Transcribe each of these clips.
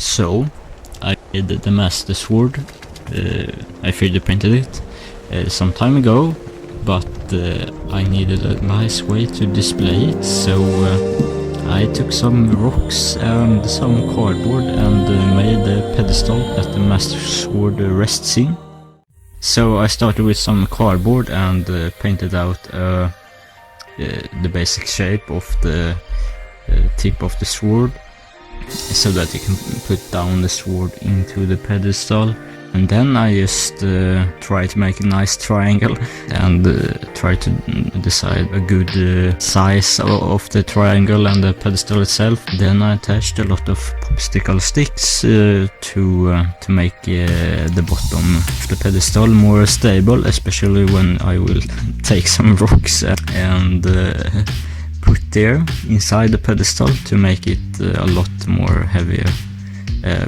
So I did the master sword. I 3D printed it some time ago, but I needed a nice way to display it, so I took some rocks and some cardboard and made a pedestal that the master sword rests in. So I started with some cardboard and painted out the basic shape of the tip of the sword, so that you can put down the sword into the pedestal. And then I just try to make a nice triangle and try to decide a good size of the triangle and the pedestal itself. Then I attached a lot of popsicle sticks to make the bottom of the pedestal more stable, especially when I will take some rocks and put there inside the pedestal to make it a lot more heavier.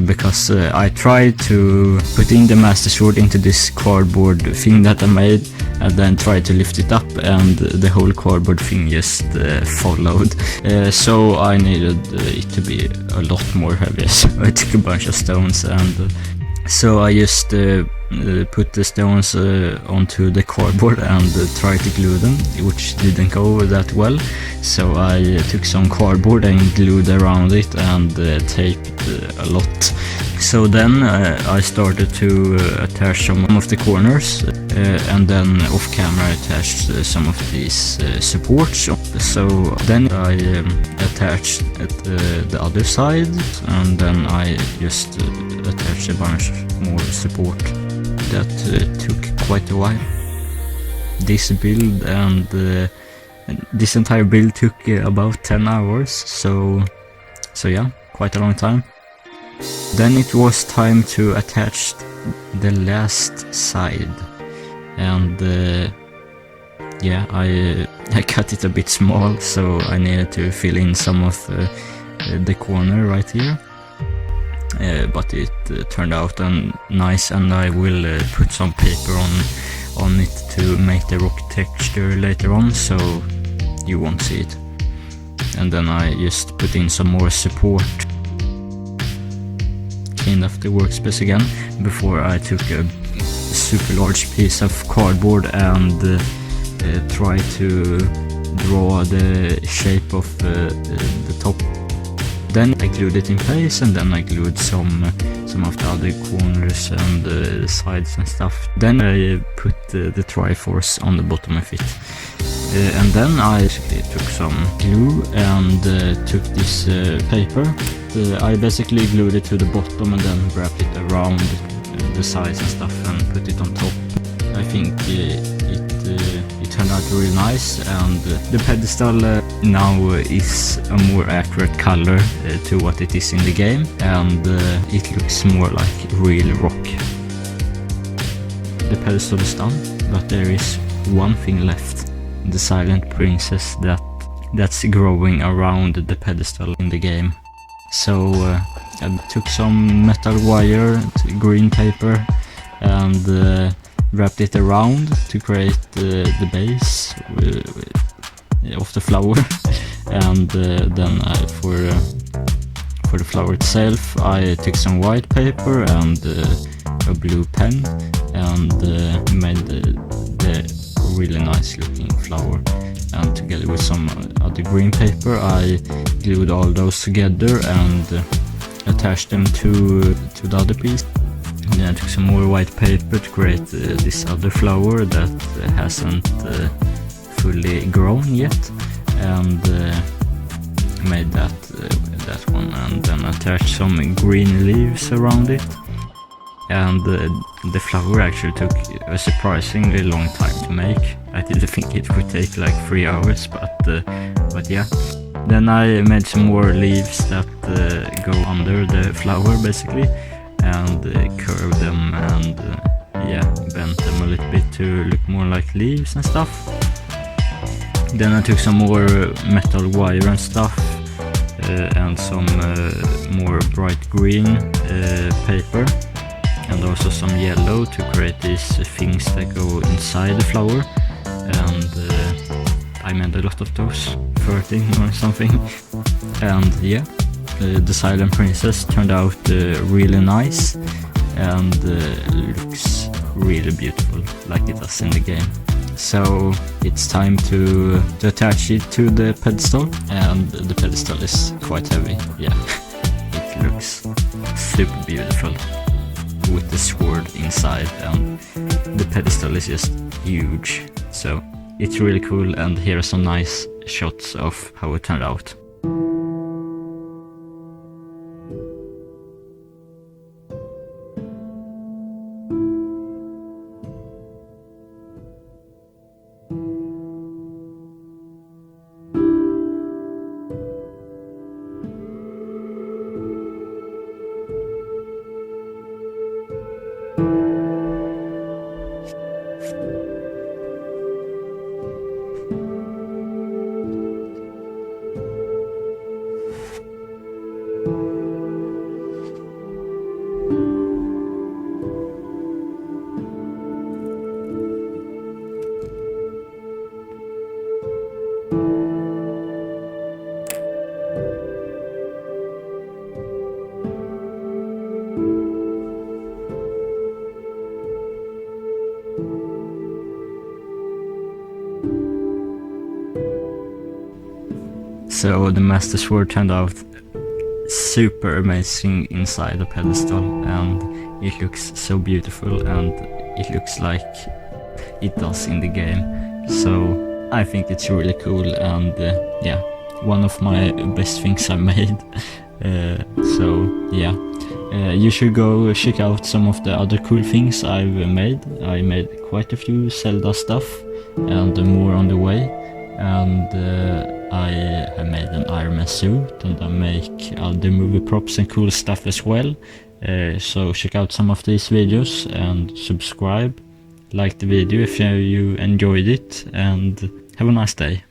Because I tried to put in the master sword into this cardboard thing that I made and then tried to lift it up, and the whole cardboard thing just followed. So I needed it to be a lot more heavy. So I took a bunch of stones and so I just put the stones onto the cardboard and tried to glue them, which didn't go that well. So I took some cardboard and glued around it and taped a lot. So then I started to attach some of the corners and then off camera I attached some of these supports. So then I attached the other side, and then I just attached a bunch more support. That took quite a while. This build and this entire build took about 10 hours, so yeah, quite a long time. Then it was time to attach the last side, and yeah, I cut it a bit small, so I needed to fill in some of the corner right here. But it turned out nice, and I will put some paper on it to make the rock texture later on, so you won't see it. And then I just put in some more support, cleaned up the workspace again, before I took a super large piece of cardboard and tried to draw the shape of the top. Then I glued it in place, and then I glued some of the other corners and the sides and stuff. Then I put the Triforce on the bottom of it. And then I took some glue and took this paper. I basically glued it to the bottom and then wrapped it around the sides and stuff and put it on top. I think it turned out really nice, and the pedestal now is a more accurate color to what it is in the game, and it looks more like real rock. The pedestal is done, but there is one thing left: the silent princess that's growing around the pedestal in the game. So I took some metal wire, green paper, and wrapped it around to create the base of the flower. And then for the flower itself I took some white paper and a blue pen and made the really nice looking flower. And together with some other green paper I glued all those together and attached them to the other piece. Then I took some more white paper to create this other flower that hasn't fully grown yet, and made that one, and then attached some green leaves around it. And the flower actually took a surprisingly long time to make. I didn't think it would take like 3 hours, but yeah. Then I made some more leaves that go under the flower basically, and curved them and yeah, bent them a little bit to look more like leaves and stuff. Then I took some more metal wire and stuff and some more bright green paper, and also some yellow to create these things that go inside the flower. And I made a lot of those, 13 or something. And yeah, the Silent Princess turned out really nice and looks really beautiful like it does in the game. So it's time to attach it to the pedestal, and the pedestal is quite heavy. Yeah, it looks super beautiful with the sword inside, and the pedestal is just huge. So it's really cool, and here are some nice shots of how it turned out. So the Master Sword turned out super amazing inside the pedestal, and it looks so beautiful, and it looks like it does in the game. So I think it's really cool, and yeah, one of my best things I made. So yeah, you should go check out some of the other cool things I've made. I made quite a few Zelda stuff, and more on the way. And I made an Iron Man suit, and I make other movie props and cool stuff as well. So check out some of these videos and subscribe, like the video if you enjoyed it, and have a nice day.